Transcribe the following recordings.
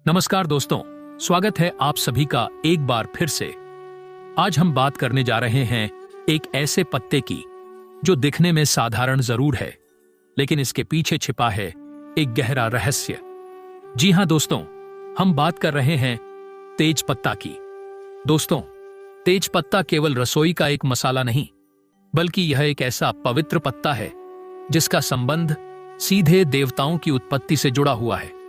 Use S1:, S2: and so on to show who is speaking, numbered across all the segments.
S1: नमस्कार दोस्तों, स्वागत है आप सभी का एक बार फिर से। आज हम बात करने जा रहे हैं एक ऐसे पत्ते की जो दिखने में साधारण जरूर है, लेकिन इसके पीछे छिपा है एक गहरा रहस्य। जी हां दोस्तों, हम बात कर रहे हैं तेज पत्ता की। दोस्तों, तेज पत्ता केवल रसोई का एक मसाला नहीं, बल्कि यह एक ऐसा पवित्र पत्ता है जिसका संबंध सीधे देवताओं की उत्पत्ति से जुड़ा हुआ है।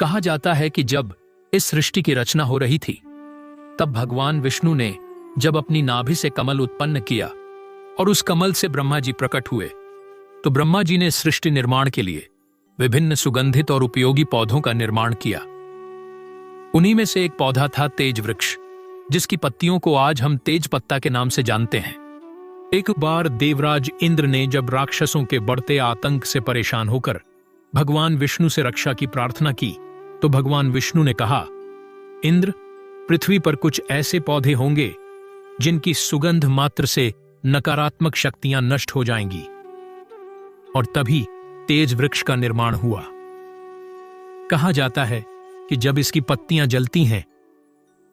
S1: कहा जाता है कि जब इस सृष्टि की रचना हो रही थी, तब भगवान विष्णु ने जब अपनी नाभि से कमल उत्पन्न किया और उस कमल से ब्रह्मा जी प्रकट हुए, तो ब्रह्मा जी ने सृष्टि निर्माण के लिए विभिन्न सुगंधित और उपयोगी पौधों का निर्माण किया। उन्हीं में से एक पौधा था तेज वृक्ष, जिसकी पत्तियों को आज हम तेज पत्ता के नाम से जानते हैं। एक बार देवराज इंद्र ने जब राक्षसों के बढ़ते आतंक से परेशान होकर भगवान विष्णु से रक्षा की प्रार्थना की, तो भगवान विष्णु ने कहा, इंद्र, पृथ्वी पर कुछ ऐसे पौधे होंगे जिनकी सुगंध मात्र से नकारात्मक शक्तियां नष्ट हो जाएंगी। और तभी तेज वृक्ष का निर्माण हुआ। कहा जाता है कि जब इसकी पत्तियां जलती हैं,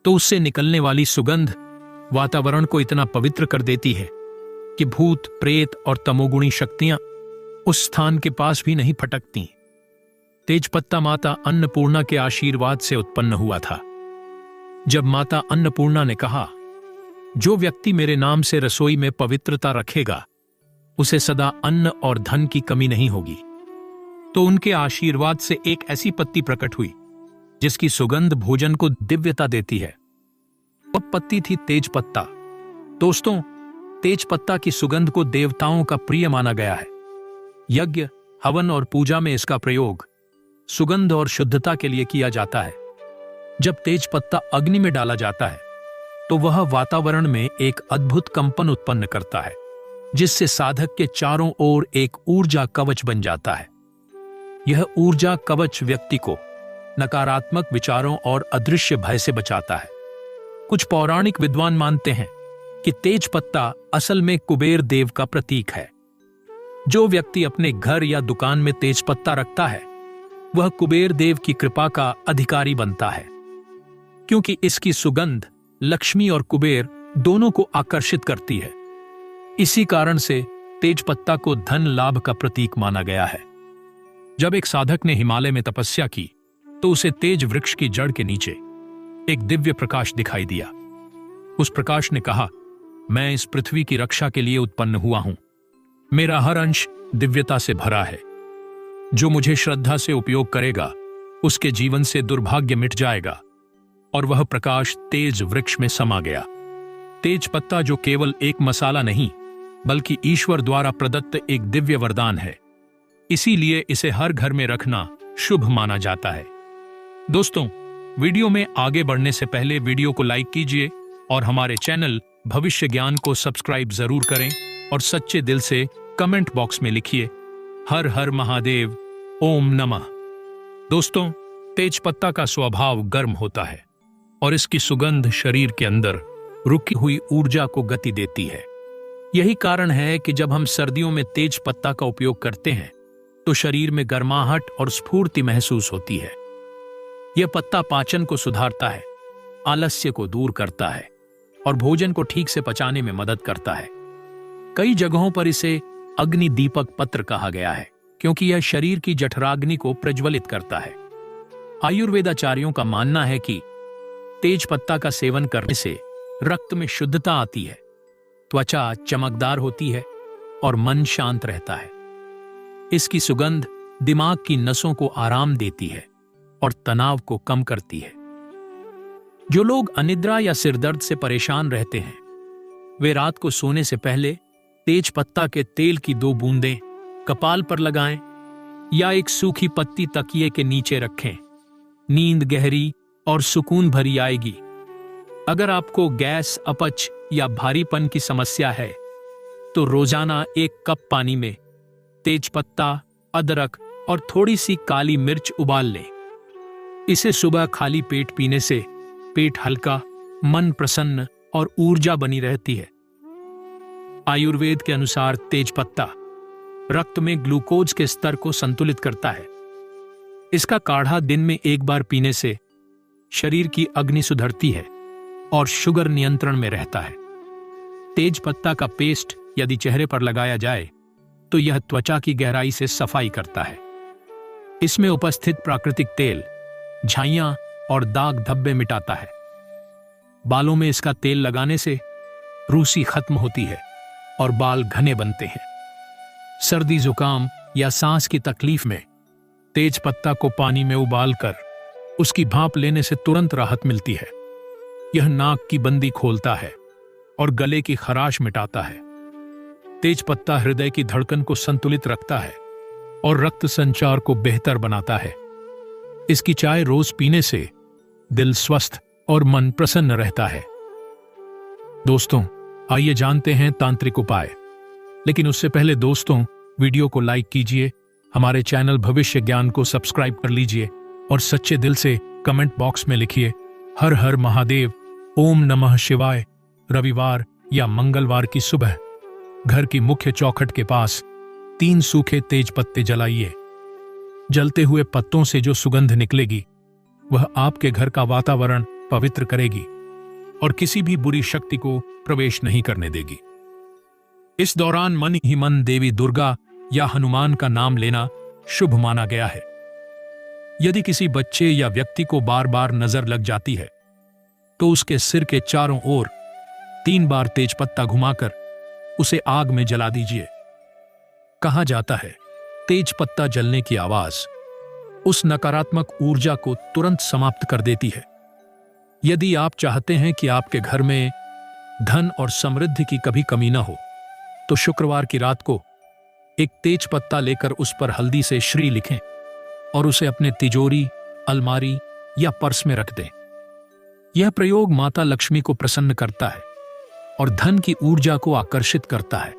S1: तो उससे निकलने वाली सुगंध वातावरण को इतना पवित्र कर देती है कि भूत, प्रेत और तमोगुणी शक्तियां उस स्थान के पास भी नहीं फटकती। तेजपत्ता माता अन्नपूर्णा के आशीर्वाद से उत्पन्न हुआ था। जब माता अन्नपूर्णा ने कहा, जो व्यक्ति मेरे नाम से रसोई में पवित्रता रखेगा, उसे सदा अन्न और धन की कमी नहीं होगी, तो उनके आशीर्वाद से एक ऐसी पत्ती प्रकट हुई जिसकी सुगंध भोजन को दिव्यता देती है। वह पत्ती थी तेजपत्ता। दोस्तों, तेजपत्ता की सुगंध को देवताओं का प्रिय माना गया है। यज्ञ, हवन और पूजा में इसका प्रयोग सुगंध और शुद्धता के लिए किया जाता है। जब तेज पत्ता अग्नि में डाला जाता है, तो वह वातावरण में एक अद्भुत कंपन उत्पन्न करता है, जिससे साधक के चारों ओर एक ऊर्जा कवच बन जाता है। यह ऊर्जा कवच व्यक्ति को नकारात्मक विचारों और अदृश्य भय से बचाता है। कुछ पौराणिक विद्वान मानते हैं कि तेज पत्ता असल में कुबेर देव का प्रतीक है। जो व्यक्ति अपने घर या दुकान में तेज पत्ता रखता है, वह कुबेर देव की कृपा का अधिकारी बनता है, क्योंकि इसकी सुगंध लक्ष्मी और कुबेर दोनों को आकर्षित करती है। इसी कारण से तेज पत्ता को धन लाभ का प्रतीक माना गया है। जब एक साधक ने हिमालय में तपस्या की, तो उसे तेज वृक्ष की जड़ के नीचे एक दिव्य प्रकाश दिखाई दिया। उस प्रकाश ने कहा, मैं इस पृथ्वी की रक्षा के लिए उत्पन्न हुआ हूं। मेरा हर अंश दिव्यता से भरा है। जो मुझे श्रद्धा से उपयोग करेगा, उसके जीवन से दुर्भाग्य मिट जाएगा। और वह प्रकाश तेज वृक्ष में समा गया। तेज पत्ता जो केवल एक मसाला नहीं, बल्कि ईश्वर द्वारा प्रदत्त एक दिव्य वरदान है। इसीलिए इसे हर घर में रखना शुभ माना जाता है। दोस्तों, वीडियो में आगे बढ़ने से पहले वीडियो को लाइक कीजिए और हमारे चैनल भविष्य ज्ञान को सब्सक्राइब जरूर करें और सच्चे दिल से कमेंट बॉक्स में लिखिए, हर हर महादेव, ओम नमः। दोस्तों, तेजपत्ता का स्वभाव गर्म होता है और इसकी सुगंध शरीर के अंदर रुकी हुई ऊर्जा को गति देती है। यही कारण है कि जब हम सर्दियों में तेज पत्ता का उपयोग करते हैं, तो शरीर में गर्माहट और स्फूर्ति महसूस होती है। यह पत्ता पाचन को सुधारता है, आलस्य को दूर करता है और भोजन को ठीक से पचाने में मदद करता है। कई जगहों पर इसे अग्नि दीपक पत्र कहा गया है, क्योंकि यह शरीर की जठराग्नि को प्रज्वलित करता है। आयुर्वेदाचार्यों का मानना है कि तेज पत्ता का सेवन करने से रक्त में शुद्धता आती है, त्वचा चमकदार होती है और मन शांत रहता है। इसकी सुगंध दिमाग की नसों को आराम देती है और तनाव को कम करती है। जो लोग अनिद्रा या सिरदर्द से परेशान रहते हैं, वे रात को सोने से पहले तेज पत्ता के तेल की 2 बूंदें कपाल पर लगाएं या एक सूखी पत्ती तकिए के नीचे रखें। नींद गहरी और सुकून भरी आएगी। अगर आपको गैस, अपच या भारीपन की समस्या है, तो रोजाना 1 कप पानी में तेज पत्ता, अदरक और थोड़ी सी काली मिर्च उबाल लें। इसे सुबह खाली पेट पीने से पेट हल्का, मन प्रसन्न और ऊर्जा बनी रहती है। आयुर्वेद के अनुसार तेज पत्ता रक्त में ग्लूकोज के स्तर को संतुलित करता है। इसका काढ़ा दिन में एक बार पीने से शरीर की अग्नि सुधरती है और शुगर नियंत्रण में रहता है। तेज पत्ता का पेस्ट यदि चेहरे पर लगाया जाए तो यह त्वचा की गहराई से सफाई करता है। इसमें उपस्थित प्राकृतिक तेल झाइयां और दाग धब्बे मिटाता है। बालों में इसका तेल लगाने से रूसी खत्म होती है और बाल घने बनते हैं। सर्दी जुकाम या सांस की तकलीफ में तेज पत्ता को पानी में उबालकर उसकी भाप लेने से तुरंत राहत मिलती है। यह नाक की बंदी खोलता है और गले की खराश मिटाता है। तेज पत्ता हृदय की धड़कन को संतुलित रखता है और रक्त संचार को बेहतर बनाता है। इसकी चाय रोज पीने से दिल स्वस्थ और मन प्रसन्न रहता है। दोस्तों, आइए जानते हैं तांत्रिक उपाय। लेकिन उससे पहले दोस्तों, वीडियो को लाइक कीजिए, हमारे चैनल भविष्य ज्ञान को सब्सक्राइब कर लीजिए और सच्चे दिल से कमेंट बॉक्स में लिखिए हर हर महादेव, ओम नमः शिवाय। रविवार या मंगलवार की सुबह घर की मुख्य चौखट के पास 3 सूखे तेज पत्ते जलाइए। जलते हुए पत्तों से जो सुगंध निकलेगी वह आपके घर का वातावरण पवित्र करेगी और किसी भी बुरी शक्ति को प्रवेश नहीं करने देगी। इस दौरान मन ही मन देवी दुर्गा या हनुमान का नाम लेना शुभ माना गया है। यदि किसी बच्चे या व्यक्ति को बार बार नजर लग जाती है तो उसके सिर के चारों ओर 3 बार तेज पत्ता घुमाकर उसे आग में जला दीजिए। कहा जाता है तेज पत्ता जलने की आवाज उस नकारात्मक ऊर्जा को तुरंत समाप्त कर देती है। यदि आप चाहते हैं कि आपके घर में धन और समृद्धि की कभी कमी न हो तो शुक्रवार की रात को एक तेज पत्ता लेकर उस पर हल्दी से श्री लिखें और उसे अपने तिजोरी, अलमारी या पर्स में रख दें। यह प्रयोग माता लक्ष्मी को प्रसन्न करता है और धन की ऊर्जा को आकर्षित करता है।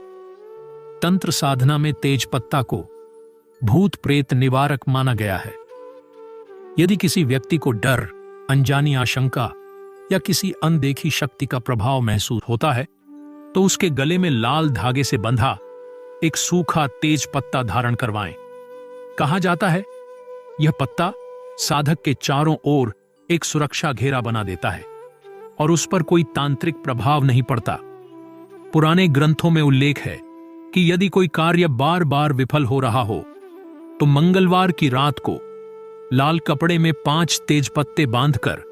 S1: तंत्र साधना में तेज पत्ता को भूत प्रेत निवारक माना गया है। यदि किसी व्यक्ति को डर, अनजानी आशंका या किसी अनदेखी शक्ति का प्रभाव महसूस होता है तो उसके गले में लाल धागे से बंधा एक सूखा तेज पत्ता धारण करवाएं। कहा जाता है यह पत्ता साधक के चारों ओर एक सुरक्षा घेरा बना देता है और उस पर कोई तांत्रिक प्रभाव नहीं पड़ता। पुराने ग्रंथों में उल्लेख है कि यदि कोई कार्य बार बार विफल हो रहा हो तो मंगलवार की रात को लाल कपड़े में 5 तेज पत्ते बांधकर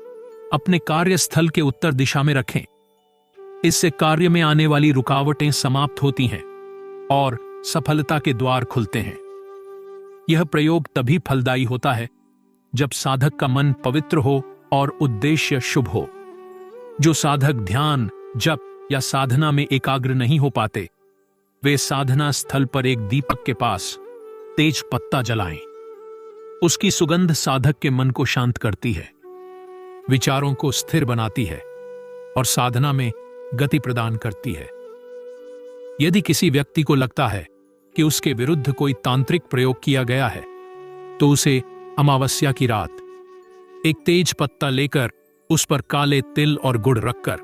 S1: अपने कार्यस्थल के उत्तर दिशा में रखें। इससे कार्य में आने वाली रुकावटें समाप्त होती हैं और सफलता के द्वार खुलते हैं। यह प्रयोग तभी फलदायी होता है जब साधक का मन पवित्र हो और उद्देश्य शुभ हो। जो साधक ध्यान, जप या साधना में एकाग्र नहीं हो पाते वे साधना स्थल पर एक दीपक के पास तेज पत्ता जलाएं। उसकी सुगंध साधक के मन को शांत करती है, विचारों को स्थिर बनाती है और साधना में गति प्रदान करती है। यदि किसी व्यक्ति को लगता है कि उसके विरुद्ध कोई तांत्रिक प्रयोग किया गया है तो उसे अमावस्या की रात एक तेज पत्ता लेकर उस पर काले तिल और गुड़ रखकर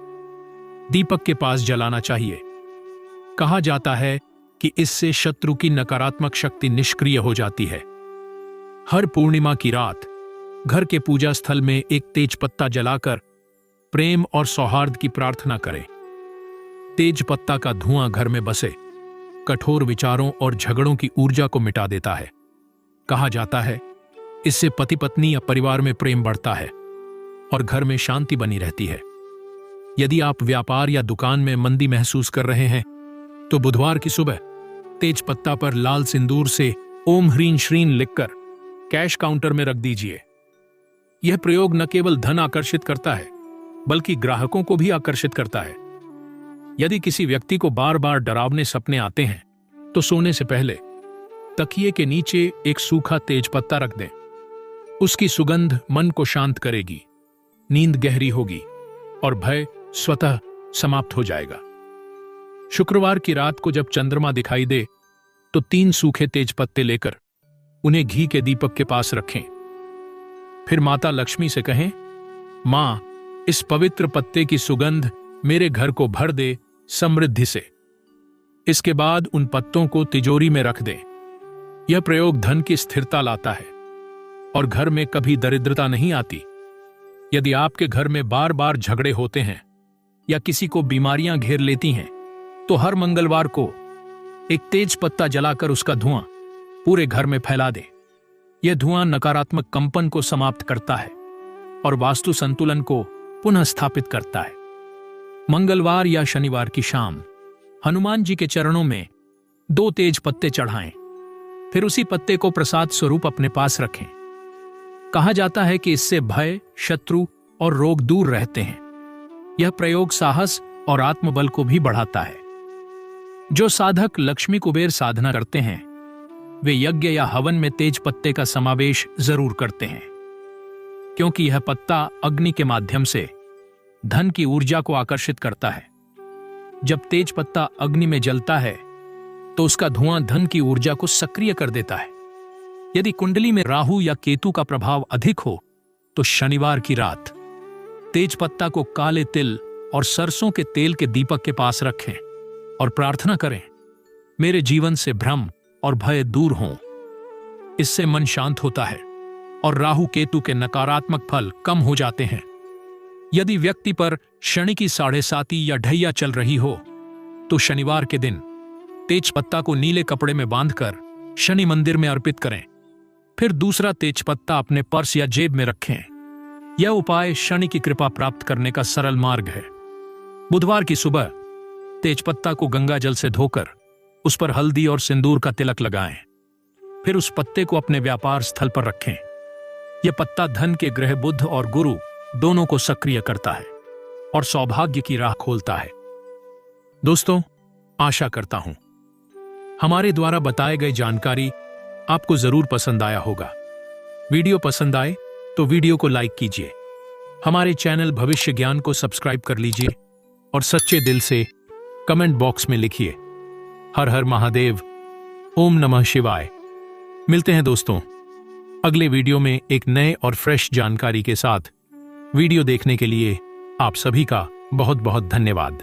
S1: दीपक के पास जलाना चाहिए। कहा जाता है कि इससे शत्रु की नकारात्मक शक्ति निष्क्रिय हो जाती है। हर पूर्णिमा की रात घर के पूजा स्थल में एक तेज पत्ता जलाकर प्रेम और सौहार्द की प्रार्थना करें। तेज पत्ता का धुआं घर में बसे कठोर विचारों और झगड़ों की ऊर्जा को मिटा देता है। कहा जाता है इससे पति पत्नी या परिवार में प्रेम बढ़ता है और घर में शांति बनी रहती है। यदि आप व्यापार या दुकान में मंदी महसूस कर रहे हैं तो बुधवार की सुबह तेज पत्ता पर लाल सिंदूर से ओम ह्रीं श्रीं लिखकर कैश काउंटर में रख दीजिए। यह प्रयोग न केवल धन आकर्षित करता है बल्कि ग्राहकों को भी आकर्षित करता है। यदि किसी व्यक्ति को बार बार डरावने सपने आते हैं तो सोने से पहले तकिए के नीचे एक सूखा तेज पत्ता रख दें। उसकी सुगंध मन को शांत करेगी, नींद गहरी होगी और भय स्वतः समाप्त हो जाएगा। शुक्रवार की रात को जब चंद्रमा दिखाई दे तो 3 सूखे तेज पत्ते लेकर उन्हें घी के दीपक के पास रखें। फिर माता लक्ष्मी से कहें, मां, इस पवित्र पत्ते की सुगंध मेरे घर को भर दे समृद्धि से। इसके बाद उन पत्तों को तिजोरी में रख दें। यह प्रयोग धन की स्थिरता लाता है। और घर में कभी दरिद्रता नहीं आती। यदि आपके घर में बार बार झगड़े होते हैं या किसी को बीमारियां घेर लेती हैं, तो हर मंगलवार को एक तेज पत्ता जलाकर उसका धुआं पूरे घर में फैला दें। यह धुआं नकारात्मक कंपन को समाप्त करता है और वास्तु संतुलन को पुनः स्थापित करता है। मंगलवार या शनिवार की शाम हनुमान जी के चरणों में 2 तेज पत्ते चढ़ाएं, फिर उसी पत्ते को प्रसाद स्वरूप अपने पास रखें। कहा जाता है कि इससे भय, शत्रु और रोग दूर रहते हैं। यह प्रयोग साहस और आत्मबल को भी बढ़ाता है। जो साधक लक्ष्मी कुबेर साधना करते हैं, वे यज्ञ या हवन में तेज पत्ते का समावेश जरूर करते हैं, क्योंकि यह पत्ता अग्नि के माध्यम से धन की ऊर्जा को आकर्षित करता है। जब तेज पत्ता अग्नि में जलता है तो उसका धुआं धन की ऊर्जा को सक्रिय कर देता है। यदि कुंडली में राहु या केतु का प्रभाव अधिक हो तो शनिवार की रात तेज पत्ता को काले तिल और सरसों के तेल के दीपक के पास रखें और प्रार्थना करें, मेरे जीवन से भ्रम और भय दूर हों। इससे मन शांत होता है और राहु केतु के नकारात्मक फल कम हो जाते हैं। यदि व्यक्ति पर शनि की 7.5 या ढैया चल रही हो तो शनिवार के दिन तेज पत्ता को नीले कपड़े में बांधकर शनि मंदिर में अर्पित करें, फिर दूसरा तेज पत्ता अपने पर्स या जेब में रखें। यह उपाय शनि की कृपा प्राप्त करने का सरल मार्ग है। बुधवार की सुबह तेज पत्ता को गंगा जल से धोकर उस पर हल्दी और सिंदूर का तिलक लगाएं, फिर उस पत्ते को अपने व्यापार स्थल पर रखें। यह पत्ता धन के ग्रह बुध और गुरु दोनों को सक्रिय करता है और सौभाग्य की राह खोलता है। दोस्तों, आशा करता हूं हमारे द्वारा बताए गए जानकारी आपको जरूर पसंद आया होगा। वीडियो पसंद आए तो वीडियो को लाइक कीजिए, हमारे चैनल भविष्य ज्ञान को सब्सक्राइब कर लीजिए और सच्चे दिल से कमेंट बॉक्स में लिखिए हर हर महादेव, ओम नमः शिवाय। मिलते हैं दोस्तों अगले वीडियो में एक नए और फ्रेश जानकारी के साथ। वीडियो देखने के लिए आप सभी का बहुत बहुत धन्यवाद।